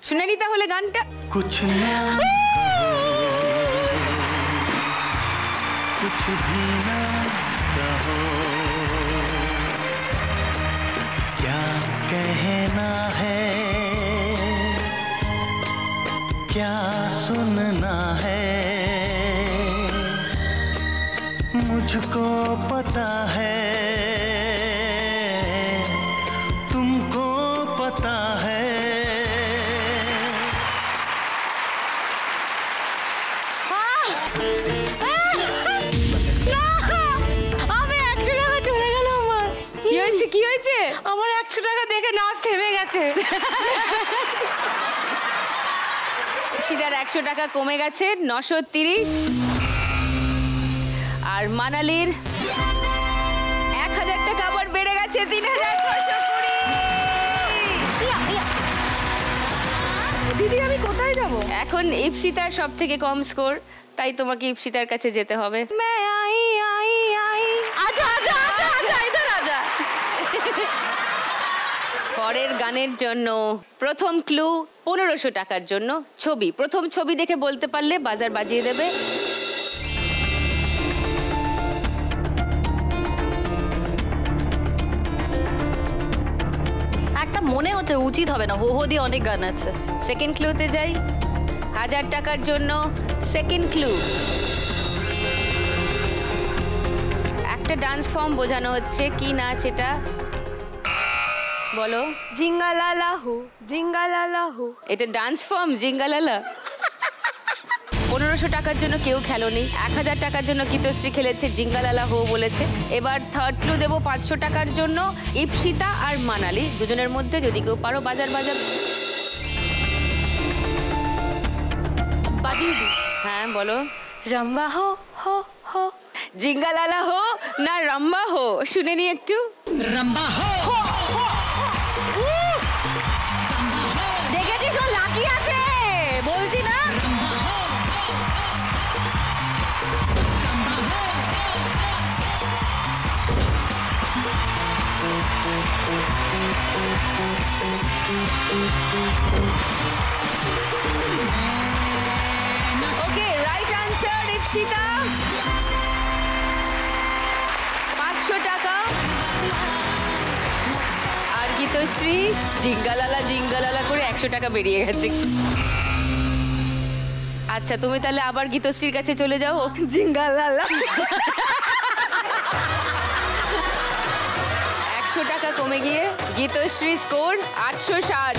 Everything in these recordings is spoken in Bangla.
শুনে নি তাহলে গানটা। कुछ ना कुछ भी ना कहो, क्या कहना है, क्या सुनना है, मुझको पता है, तुमको पता है। কি হয়েছে? আমার 100 টাকা দেখে নাচ থেমে গেছে। ইপসিতার 100 টাকা কমে গেছে 930, আর মানালির 1000 টাকা আবার বেড়ে গেছে 3620। দিদি আমি কোথায় যাব? এখন ইপসিতার সব থেকে কম স্কোর, তাই তোমাকে ইপসিতার কাছে যেতে হবে। পরের গানের জন্য প্রথম ক্লু 1500 টাকার জন্য ছবি। প্রথম ছবি দেখে বলতে পারলে বাজার বাজিয়ে দেবে। একটা মনে হচ্ছে উচিত হবে না, হো হো দিয়ে অনেক গান আছে। সেকেন্ড ক্লুতে যাই। 1000 টাকার জন্য সেকেন্ড ক্লু। একটা ডান্স ফর্ম বোঝানো হচ্ছে, কি নাচ এটা বলো? জিঙ্গালালা হো, জিঙ্গালালা হো। এটা ডান্স ফর্ম জিঙ্গালালা। 1500 টাকার জন্য কেউ খেলোনি। 1000 টাকার জন্য গীতশ্রী খেলেছে, জিঙ্গালালা হো বলেছে। এবার থার্ড ক্লু দেবো 500 টাকার জন্য ইপসিতা আর মানালি দুজনের মধ্যে, যদি কেউ পারো বাজার বাজার। বাজিয়ে দি। হ্যাঁ বলো। রম্বা হো হো হো। জিঙ্গালালা হো না রম্বা হো, শুনে নি একটু। रंबा हो, দেখেছিস ও লাকি আছে, বলছি না। ওকে, রাইট আনসার ইপসিতা। 500 টাকা। আর গীতশ্রী জিঙ্গালালা জিঙ্গালালা করে 100 টাকা বেরিয়ে গেছে। আচ্ছা তুমি তাহলে আবার গীতশ্রীর কাছে চলে যাও। জিঙ্গালালা। 100 টাকা কমে গিয়ে গীতশ্রী স্কোর 860।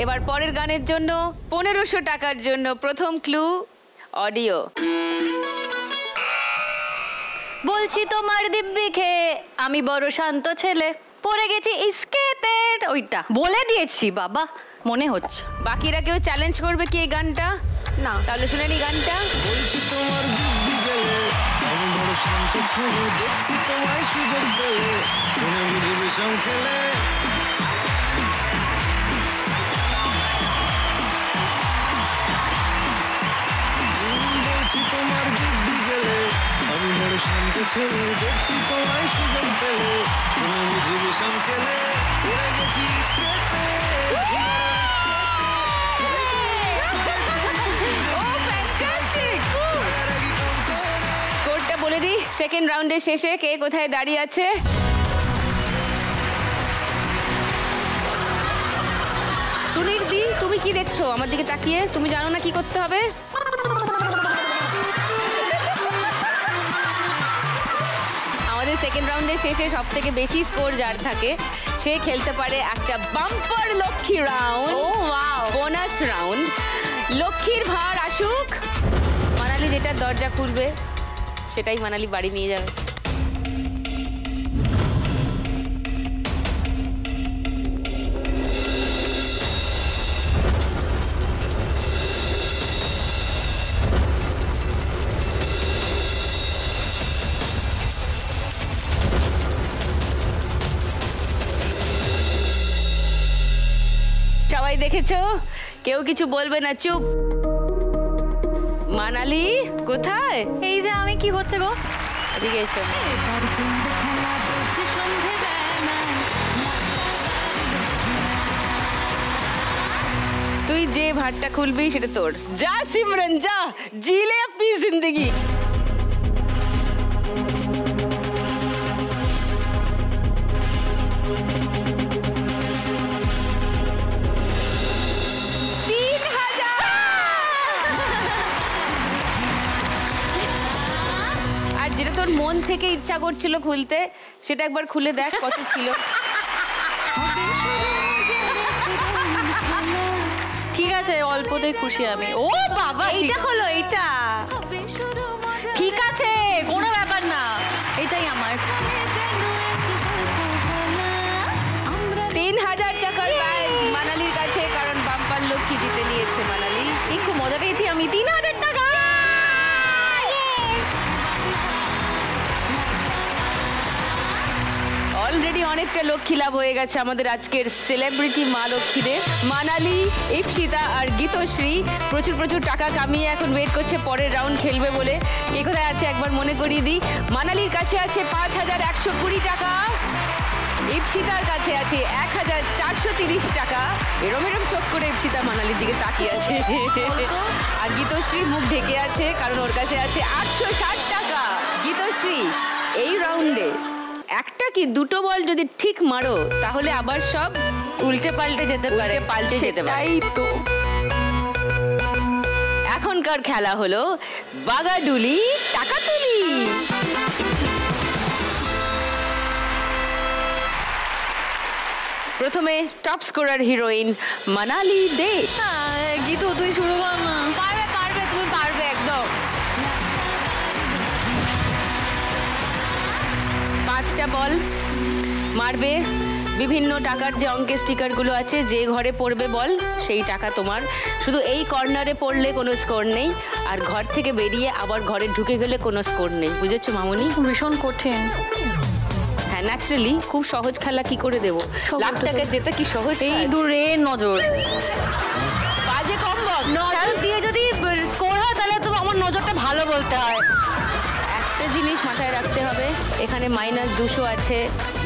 এবার পরের গানের জন্য 1500 টাকার জন্য প্রথম ক্লু অডিও। বলছি তোমার দিব্যি খেয়ে আমি বড় শান্ত ছেলে, পড়ে গেছি স্কেপের। ওইটা বলে দিয়েছি বাবা, মনে হচ্ছে। বাকিরা কেউ চ্যালেঞ্জ করবে কি এই গানটা? না। তাহলে শুনে নি গানটা। বলছি তোমার দিব্যি গেলে আমি বড় শান্ত ছেলে, দেখছি তোমায় সুযোগ পেলে শুনে বুঝি বিষম খেলে। বলছি তোমার দিব্যি গেলে আমি বড় শান্ত ছেলে, দেখছি তোমায় সুযোগ পেলে শুনে বুঝি বিষম খেলে, পড়ে গেছি স্কেপে। স্কোরটা বলে দিই, সেকেন্ড রাউন্ডের শেষে কে কোথায় দাঁড়িয়ে আছে। তুলির দি, তুমি কি দেখছো আমার দিকে তাকিয়ে? তুমি জানো না কি করতে হবে? আমাদের সেকেন্ড রাউন্ডের শেষে সব থেকে বেশি স্কোর যার থাকে সে খেলতে পারে একটা বাম্পার লক্ষ্মী রাউন্ড। ও ওয়াও, বোনাস রাউন্ড। লক্ষ্মীর ভার আসুক, মানালি যেটা দরজা খুলবে সেটাই মানালি বাড়ি নিয়ে যাবে। সবাই দেখেছো, কেউ কিছু বলবে না, চুপ। মানালি কোথায়? এই যে আমি, কি হচ্ছে গো? এদিকে এসো। তুই যে ভাতটা খুলবি সেটা তোর। যা সিমরন যা, জিলে আপনি জিন্দগি। আর যেটা তোর মন থেকে ইচ্ছা করছিল খুলতে, সেটা একবার খুলে দেখ কত ছিল। ঠিক আছে, অল্পতেই খুশি আমি। ও বাবা, এইটা হলো এইটা। ঠিক আছে, কোনো ব্যাপার না, এটাই আমার। 3000 টাকার ব্যাজ মানালির কাছে, কারণ বাম্পার লক্ষ্মী জিতে নিয়েছে মানালি। এই খুব মজা পেয়েছি আমি। 3000 টাকা। অলরেডি অনেকটা লক্ষ্মী লাভ হয়ে গেছে আমাদের আজকের সেলিব্রিটি মা লক্ষ্মীদের। মানালি, ইপসিতা আর গীতশ্রী প্রচুর প্রচুর টাকা কামিয়ে এখন ওয়েট করছে পরের রাউন্ড খেলবে বলে। কে কোথায় আছে একবার মনে করিয়ে দিই। মানালির কাছে আছে 5120 টাকা, ইপসিতার কাছে আছে 1430 টাকা। এরম এরম চোখ করে ইপসিতা মানালির দিকে তাকিয়ে আছে। আর গীতশ্রী মুখ ঢেকে আছে, কারণ ওর কাছে আছে 860 টাকা। গীতশ্রী, এই রাউন্ডে একটা কি দুটো বল যদি ঠিক মারো, তাহলে আবার সব উল্টে পাল্টে যেতে পারে। তাই তো এখনকার খেলা হলো বাগাডুলি টাকা তুলি। প্রথমে টপ স্কোরার হিরোইন মানালি দে। গীতু, তুই শুরু কর না। পারবে পারবে, তুমি পারবে একদম। 5টা বল মারবে। বিভিন্ন টাকার যে অঙ্কের স্টিকারগুলো আছে, যে ঘরে পড়বে বল সেই টাকা তোমার। শুধু এই কর্নারে পড়লে কোনো স্কোর নেই, আর ঘর থেকে বেরিয়ে আবার ঘরে ঢুকে গেলে কোনো স্কোর নেই। বুঝেছো মামনি? ভীষণ কঠিন। হ্যাঁ, ন্যাচারালি খুব সহজ খেলা কি করে দেবো? লাখ টাকা জেতা কি সহজ? এই দূরে নজর, বাজে কম বল। নজর দিয়ে যদি স্কোর হয় তাহলে তো আমার নজরটা ভালো বলতে হয়। একটা জিনিস মাথায় রাখতে হবে, এখানে -200 আছে,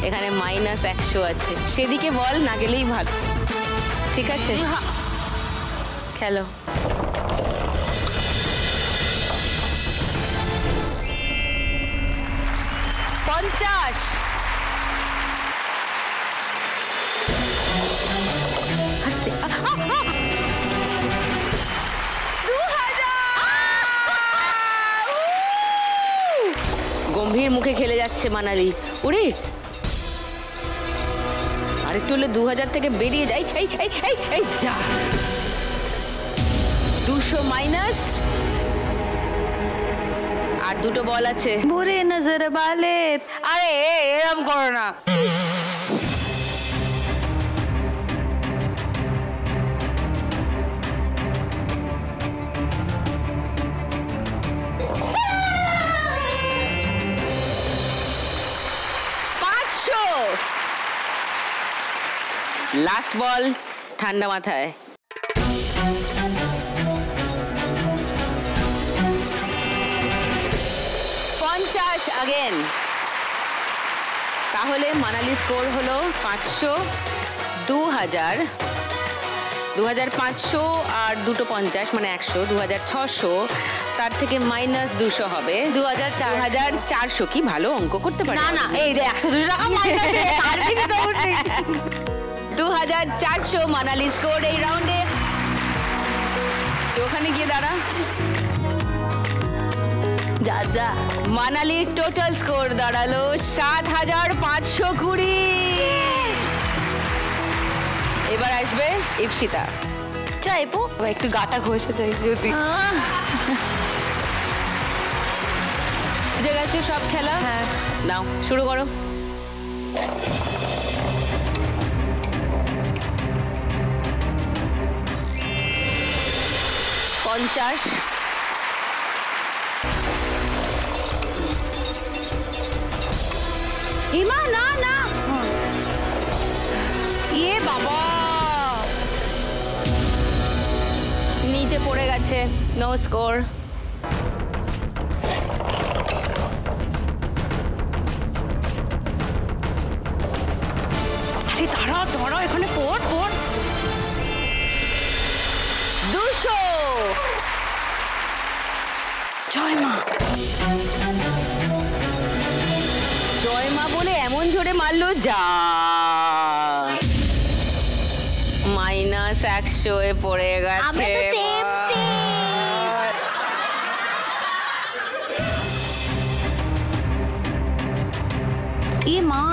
এখানে -100 আছে। সেদিকে বল না গেলেই ভালো। ঠিক আছে, খেলো। $50। হাসতে। 2000। গম্ভীর মুখে খেলে যাচ্ছে মানালি। ওরে, আরেকটু হলে 2000 থেকে বেরিয়ে যাই। এই এই এই এই যা, 200 মাইনাস। আর দুটো বল আছে। বুরে নজর বালে। আরে এরম করো না। লাস্ট বল, ঠান্ডা মাথায়। अगेन। তাহলে মানালি স্কোর হলো 500, 2000, 2500 আর দুটো 50 মানে 100, 2600, তার থেকে -200 হবে 2400। কি ভালো অঙ্ক করতে পারে। না না, এই যে 100 টাকা মাইনাস তার বেশি দৌড় নেই। 2400 মানালি স্কোর এই রাউন্ডে। তো ওখানে গিয়ে দাঁড়া। যা যা, মানালির টোটাল স্কোর দাঁড়ালো 7520। এবার আসবে ইপসিতা। চাইবো একটু গাটা ঘষে দেয় যদি। বুঝে গেছো সব খেলা? হ্যাঁ, নাও শুরু করো। $50, ইমা না না, ইয়ে বাবা নিচে পড়ে গেছে, নো স্কোর। আরে দাঁড়া দাঁড়া, এখানে পড় পড়। জয় মা। জয় মা বলে এমন জোরে মারলো যা -100 পড়ে গেছে। এ মা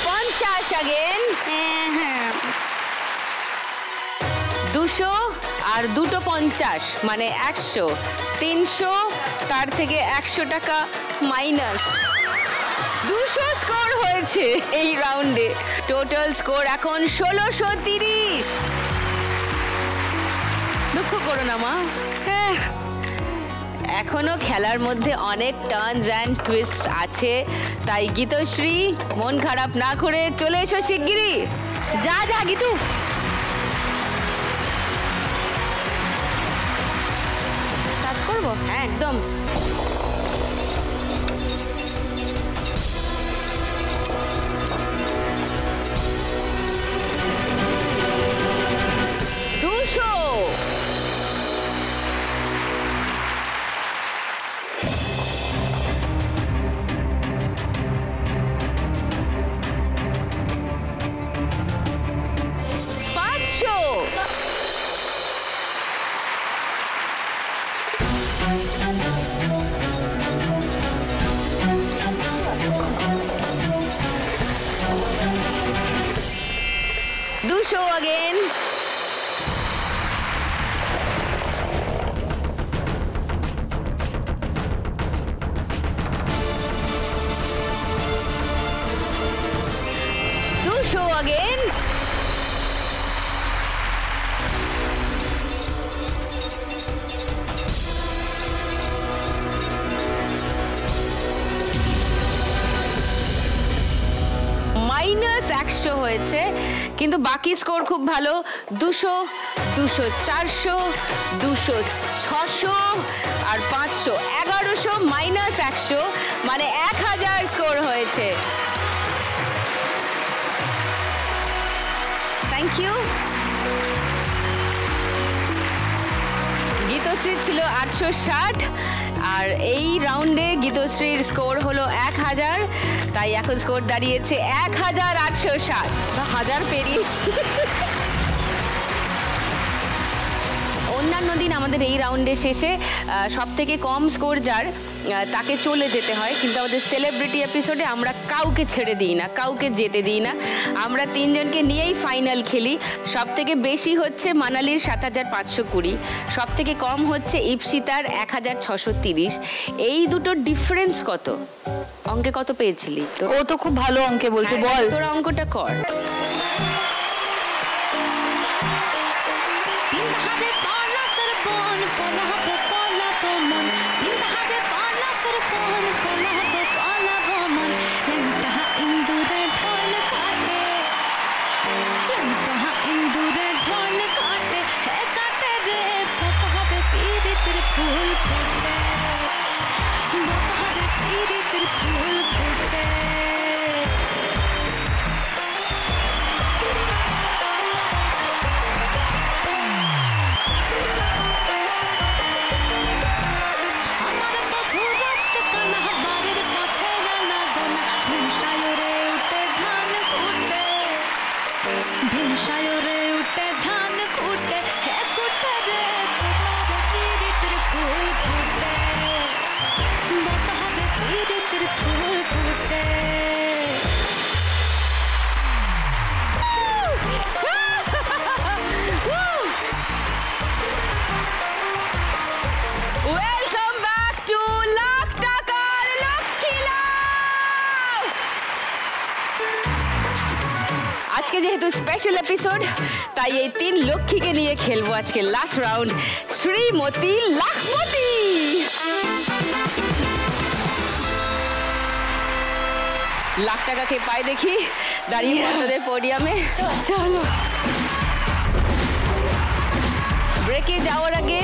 50 अगेन। 200 আর 250 মানে 100। 300 তার থেকে 100 টাকা মাইনাস। 200 স্কোর হয়েছে এই রাউন্ডে। টোটাল স্কোর এখন 1630। দুঃখ করো না মা, হ্যাঁ এখনো খেলার মধ্যে অনেক টার্নস অ্যান্ড টুইস্টস আছে, তাই গীতশ্রী মন খারাপ না করে চলে এসো শিগগিরই। যা যা গীতু। স্টার্ট করবো? হ্যাঁ একদম। Show again. Do show again. -100 হয়েছে, কিন্তু বাকি স্কোর খুব ভালো। 200, 200, 400, 200, 600 আর 500, 1100 -100 মানে 1000 স্কোর হয়েছে। Thank you. গীতশ্রীর ছিল 860 আর এই রাউন্ডে গীতশ্রীর স্কোর হলো 1000, তাই এখন স্কোর দাঁড়িয়েছে 1860। 1000 পেরিয়েছি। অন্যান্য দিন আমাদের এই রাউন্ডের শেষে সব থেকে কম স্কোর যার তাকে চলে যেতে হয়, কিন্তু আমাদের সেলিব্রিটি এপিসোডে আমরা কাউকে ছেড়ে দিই না, কাউকে যেতে দিই না। আমরা 3 জনকে নিয়েই ফাইনাল খেলি। সব থেকে বেশি হচ্ছে মানালির 7520, সব থেকে কম হচ্ছে ইপসিতার 1630। এই দুটোর ডিফারেন্স কত? অঙ্কে কত পেয়েছিলি? ও তো খুব ভালো অঙ্কে বলছে, বল তোর অঙ্কটা কর। আজকে যেহেতু স্পেশাল এপিসোড, তাই এই 3 লক্ষ্মীকে নিয়ে খেলবো আজকে লাস্ট রাউন্ড, শ্রীমতী লাখমতি। লাখ টাকাকে পাই দেখি দাঁড়িয়ে পড়তে পোডিয়ামে। চলো। ব্রেকে যাওয়ার আগে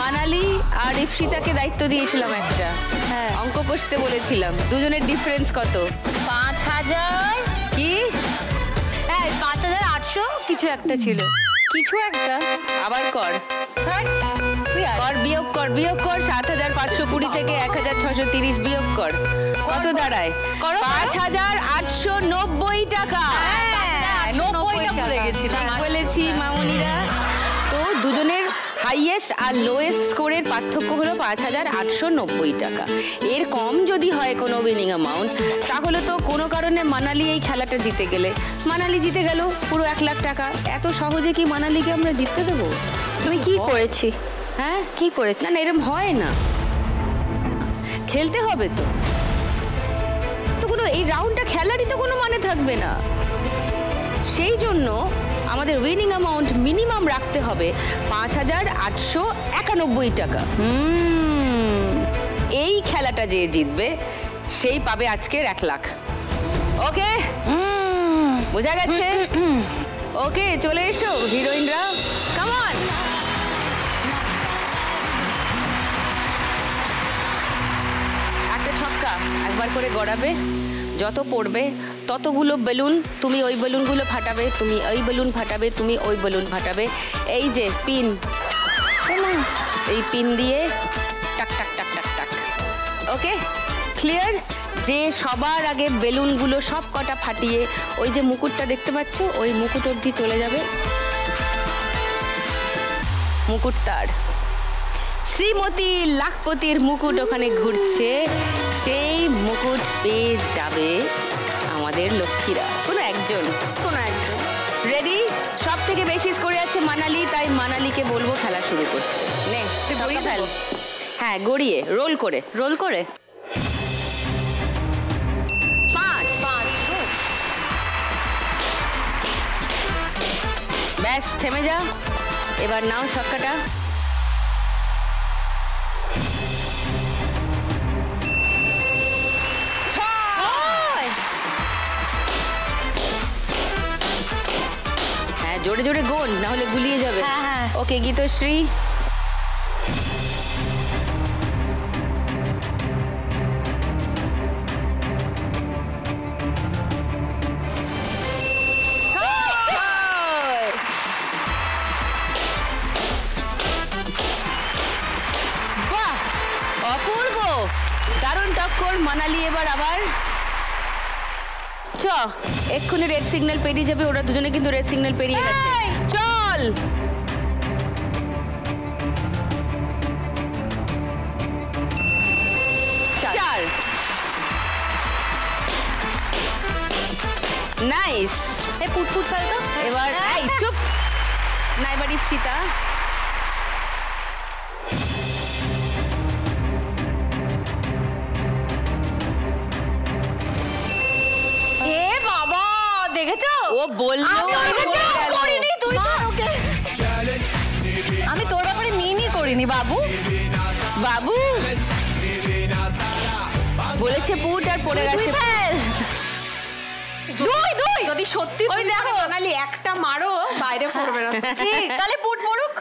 মানালি আর ইপসিতাকে দায়িত্ব দিয়েছিলাম একটা, হ্যাঁ অঙ্ক কষতে বলেছিলাম। দুজনের ডিফারেন্স কত? 5000 কি? হ্যাঁ 5800 কিছু একটা ছিল, কিছু একটা। আবার কর। তুই আর বিয়োগ কর 7,520 থেকে 1,630 বিয়োগ কর, কত দাঁড়ায়? 5,890 টাকা। 90টা ভুলে গেছিলাম। ঠিক বলেছি মামুনিরা। তো দুজনের হাইয়েস্ট আর লোয়েস্ট স্কোরের পার্থক্য হলো 5,890 টাকা। এর কম যদি হয় কোনো উইনিং অ্যামাউন্ট, তাহলে তো কোনো কারণে মানালি এই খেলাটা জিতে গেলে, মানালি জিতে গেল পুরো 1 লাখ টাকা। এত সহজে কি মানালিকে আমরা জিততে দেবো? তুমি কি করেছি? হ্যাঁ, কি করেছি? না এরম হয় না, খেলতে হবে তো। তো কোনো এই রাউন্ডটা খেলারই তো কোনো মানে থাকবে না। সেই জন্য আমাদের উইনিং অ্যামাউন্ট মিনিমাম রাখতে হবে 5,891 টাকা। এই খেলাটা যে জিতবে সেই পাবে আজকের 1 লাখ। ওকে, বোঝা গেছে? ওকে, চলে এসো হিরোইনরা, কাম অন। একটা ছক্কা একবার করে গড়াবে, যত পড়বে ততগুলো বেলুন, তুমি ওই বেলুনগুলো ফাটাবে, তুমি ওই বেলুন ফাটাবে, তুমি ওই বেলুন ফাটাবে। এই যে পিন, এই পিন দিয়ে টাক টাক টাক টাক টাক। ওকে, ক্লিয়ার? যে সবার আগে বেলুনগুলো সব কটা ফাটিয়ে ওই যে মুকুটটা দেখতে পাচ্ছ, ওই মুকুট অবধি চলে যাবে। মুকুট তার শ্রীমতী লাখপতির মুকুট ওখানে ঘুরছে, সেই মুকুট পেয়ে যাবে আমাদের লক্ষ্মীরা, কোনো একজন। রেডি? সব থেকে বেশি স্কোরে আছে মানালি, তাই মানালিকে বলবো খেলা শুরু করতে। নে গড়িয়ে ফেল। হ্যাঁ, গড়িয়ে রোল করে। রোল করে 5। ব্যাস, থেমে যা। এবার নাও ছক্কাটা। হ্যাঁ, জোরে জোরে গোল, না হলে গুলিয়ে যাবে। ওকে গীতশ্রী। বাহ, অপূর্ব, দারুণ টক্কর। মানালি এবার আবার চ, এক্ষুনি রেড সিগন্যাল পেরিয়ে যাবে। ওরা দুজনে কিন্তু রেড সিগন্যাল পেরিয়ে গেছে। চল, চার। নাইস। এ পুটপুট ফেল তো। এবার এই চুপ না, এবার ইপসিতা। এ বাবা, দেখেছো? ও বললো করিনি, তুই তো ওকে। আমি তোর ব্যাপারে নি করিনি বাবু। বাবু বলেছে পুট আর পড়ে গেছে। দুই যদি সত্যি ওই দেখো মানালি একটা মারো, বাইরে পড়বে না। ঠিক, তাহলে পুট মরুক।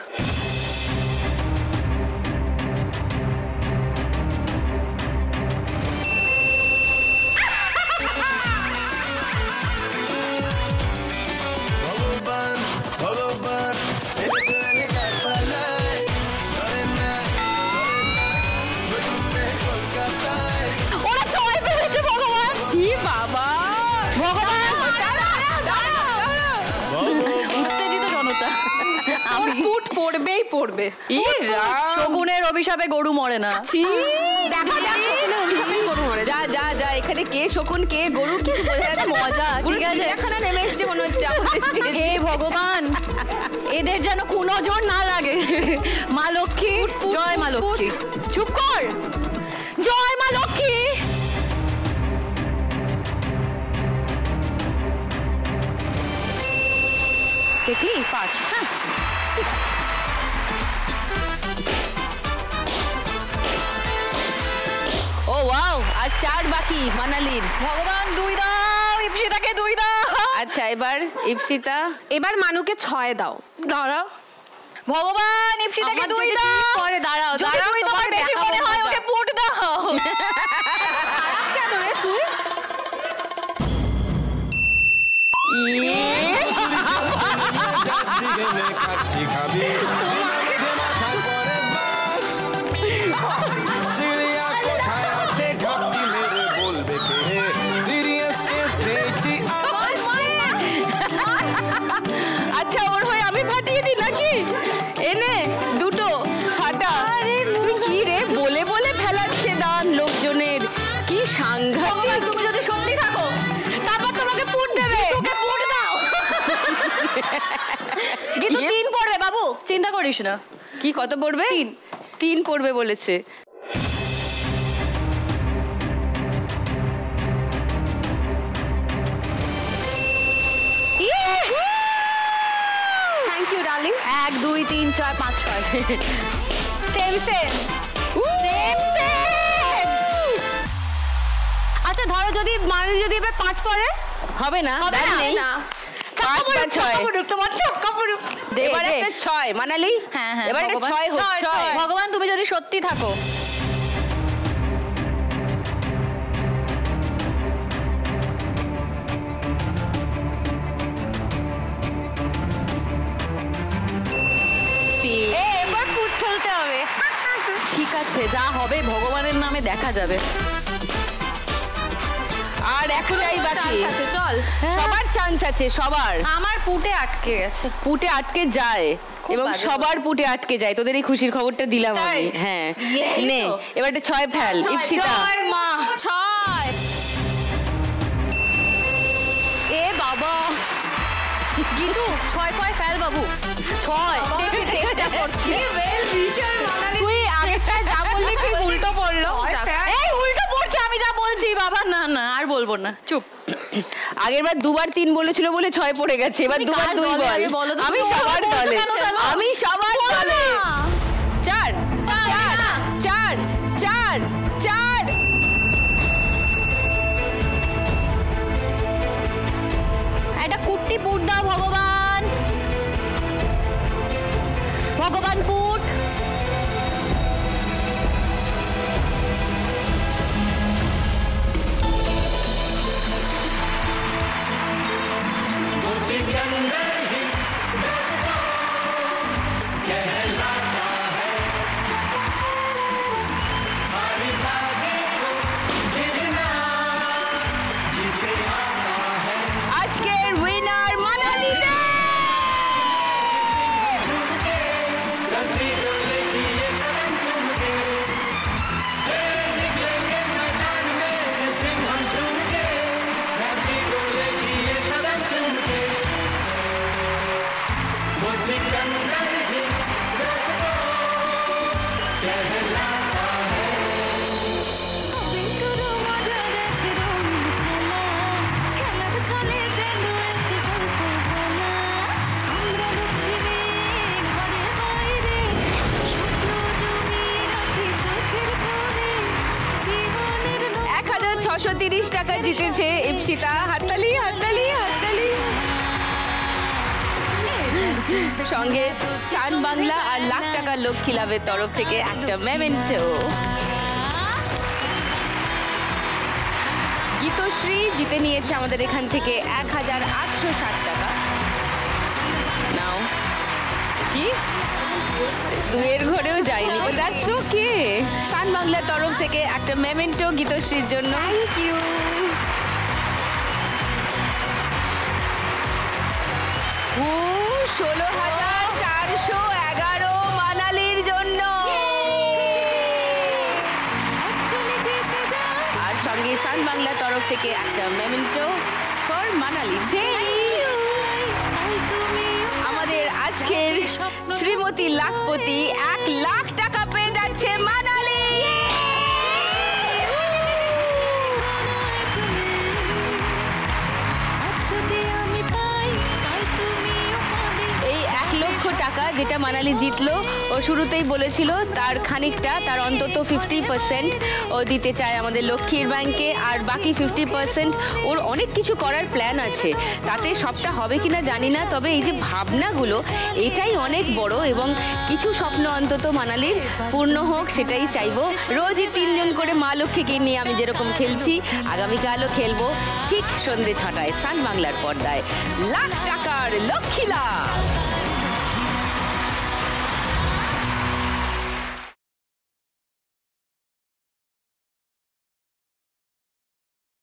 ভগবান ভগবান এলেছেন কারবালায়, ধরে না কলকাতায়। ওরা জয় পেয়েছে ভগবান। কি বাবা, ভগবান উত্তেজিত জনতা। আমি পুট পড়বেই পড়বে। শকুনের অভিশাপে গরু মরে না। যা যা যা, এখানে কে শকুন কে গরু কি বোঝা যাচ্ছে? মজা, ঠিক আছে। এখানে নেমে এসছে মনে হচ্ছে আমাদের stage এ। হে ভগবান, এদের যেন কুনজর না লাগে। মা লক্ষ্মী, জয় মা লক্ষ্মী। চুপ কর, জয় মা লক্ষ্মী। দেখলি 5। হ্যাঁ, ঠিক আছে। ও ওয়াও, আর 4 বাকি মানালির। ভগবান 2 দাও, ইপসিতাকে 2 দাও। আচ্ছা, এবার ইপসিতা। এবার মানুকে 6 দাও। দাঁড়াও ভগবান, ইপসিতাকে আমার 2 যদি দাও। তুমি পরে দাঁড়াও, যদি দাঁড়াও, তুমি তোমার তোমার বেশি দেখাবো মনে হয় মজা। ওকে পুট দাও। কেন রে তুই? যাচ্ছি গেলে খাচ্ছি খাবি, বিনা মেঘে মাথা করে করিস না। কি কত পড়বে? 3 পড়বে বলেছে। Thank you darling. 1 2 3 4 5 6 same same. আচ্ছা ধরো যদি মানালি যদি এবার 5 পড়ে হবে না, হবে ব্যাস না, নেই। না 5 বা 6 তোমার চক্কা পুরুক। এবার একটা 6 মানালি। হ্যাঁ হ্যাঁ এবার একটা 6 হোক। 6 ভগবান তুমি যদি সত্যি থাকো। এবার ফুট ফেলতে হবে। ঠিক আছে যা হবে ভগবানের নামে দেখা যাবে। আর একটাই বাকি। চল সবার চান্স আছে, সবার। আমার পুটে আটকে গেছে। পুটে আটকে যায় খুব এবং বাজে সবার পুটে আটকে যায়। তোদের এই খুশির খবরটা দিলাম তাই? আমি। হ্যাঁ Yes! নে এবার একটা 6 ফেল। ইপসিতা 6 মা 6। এ বাবা গিটু 6 পয় ফেল বাবু 6 দেখি চেষ্টা করছি। তুই আগেরটা যা বললি ঠিক উল্টো পড়লো। এই উল্টো পড়ছে আমি যা বলছি বাবা। না না আর বলবো না চুপ। আগেরবার 2 বার 3 বলেছিল বলে 6 পড়ে গেছে। এবার তুমি 2 বার কার 2 দলে বল। আগে বলো তো? আমি তুমি সবার বলছো দলে। কেন তাহলে? আমি সবার দলে। 4 4 4 4 4। একটা কুট্টি পুট দাও ভগবান। ভগবান পুট। আজকের উইনার মানালি দে। টাকা জিতেছে ইপসিতা। হাততালি হাততালি হাততালি। সঙ্গে চান বাংলা আর লাখ টাকা লক্ষ্মী লাভের তরফ থেকে একটা মেমেন্টো। গীতশ্রী জিতে নিয়েছে আমাদের এখান থেকে 1860 টাকা। নাও কি দুয়ের ঘরেও যায়নি, বাট দ্যাটস ওকে। চান বাংলার তরফ থেকে একটা মেমেন্টো গীতশ্রীর জন্য। Thank you. 16,411 মানালির জন্য। আর সঙ্গে সান বাংলা তরফ থেকে একটা মেমেন্টো ফর মানালি। আমাদের আজকের শ্রীমতী লাখপতি 1 লাখ টাকা পেয়ে যাচ্ছে মানালি। এই 1 লক্ষ টাকা যেটা মানালি জিতলো, ও শুরুতেই বলেছিল তার খানিকটা, তার অন্তত 50% ও দিতে চায় আমাদের লক্ষ্মীর ব্যাংকে, আর বাকি 50% ওর অনেক কিছু করার প্ল্যান আছে। তাতে সবটা হবে কিনা জানি না, তবে এই যে ভাবনাগুলো এটাই অনেক বড়, এবং কিছু স্বপ্ন অন্তত মানালির পূর্ণ হোক সেটাই চাইবো। রোজই 3 জন করে মা লক্ষ্মীকে নিয়ে আমি যেরকম খেলছি, আগামীকালও খেলবো ঠিক সন্ধ্যে 6টায় সান বাংলার পর্দায় লাখ টাকার লক্ষ্মী লাভ।